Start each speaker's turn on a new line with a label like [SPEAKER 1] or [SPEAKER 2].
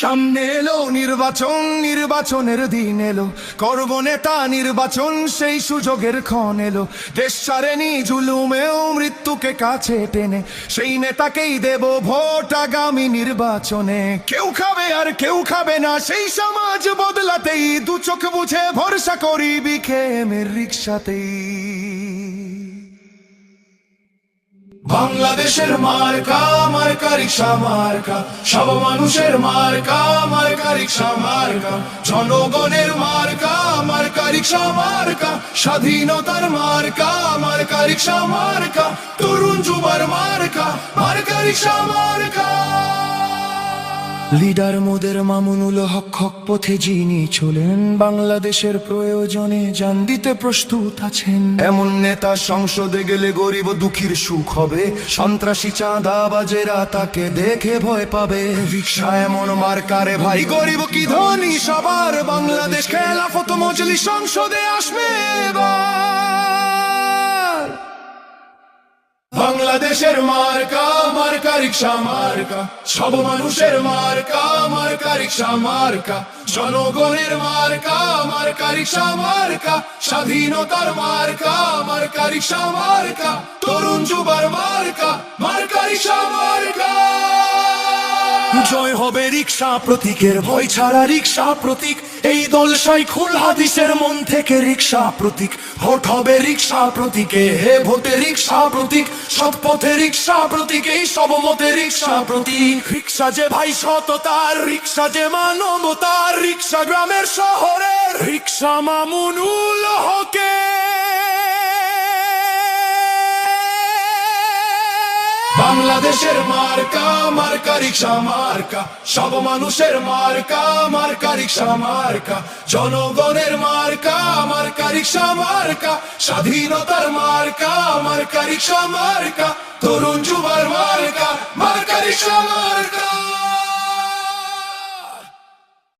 [SPEAKER 1] সামনে এলো নির্বাচন, নির্বাচনের দিন এলো, করব নেতা নির্বাচন, সেই সুযোগের ক্ষণ এলো। দেশ ছাড়েনি জুলুমেও মৃত্যুকে কাছে টেনে, সেই নেতাকেই দেব ভোট আগামী নির্বাচনে। কেউ খাবে আর কেউ খাবে না, সেই সমাজ বদলাতেই দু চোখ বুঝে ভরসা করি বিকেএমের রিক্সাতেই। বাংলাদেশের মার্কা, মার্কা রিক্সা মার্কা, সব মানুষের মার্কা, মার্কা রিক্সা মার্কা, জনগণের মার্কা, মার্কা রিক্সা মার্কা, স্বাধীনতার মার্কা, মার্কা রিক্সা মার্কা, তরুণ যুবার মার্কা, মার্কা রিক্সা মার্কা। লিডার মোদের মামুনুল হক, হক পথে যিনি চলেন, বাংলাদেশের প্রয়োজনে জান দিতে প্রস্তুত আছেন। এমন নেতা সংসদে গেলে গরিব দুঃখীর সুখ হবে, সন্ত্রাসী চাঁদাবাজেরা তাকে দেখে ভয় পাবে। রিক্সা এমন মার্কারে ভাই, গরিব কি ধনী সবার, বাংলাদেশ খেলাফত মজলিস সংসদে আসবে এবার। বাংলাদেশের মার্কা, মার্কা রিক্সা মার্কা, সব মানুষের মার্কা, মার্কা রিক্সা মার্কা, জনগণের মার্কা, মার্কা রিক্সা মার্কা, স্বাধীনতার মার্কা, মার্কা রিক্সা মার্কা, তরুণ যুবার মার্কা, মার্কা রিক্সা মার্কা। জয় হবে রিক্সা প্রতীকের, ভয় ছাড়া রিক্সা প্রতীক, এই দল শাইখুল হাদিসের মন থেকে রিক্সা প্রতীক। ভোট হবে রিক্সা প্রতীকে, হে ভোটে রিক্সা প্রতীক, সৎ পথে রিক্সা প্রতীক, এই সব মতে রিক্সা প্রতীক। রিক্সা যে ভাই সততার, রিক্সা যে মানবতার, রিক্সা গ্রামের শহরের, রিক্সা মামুনুল হকের। বাংলাদেশের মার্কা, মার্কা রিক্সা মার্কা, সব মানুষের মার্কা, মার্কা রিক্সা মার্কা, জনগণের মার্কা, মার্কা রিক্সা মার্কা, স্বাধীনতার মার্কা, মার্কা রিক্সা মার্কা, তরুণ যুবার মার্কা, মার্কা রিক্সা মার্কা।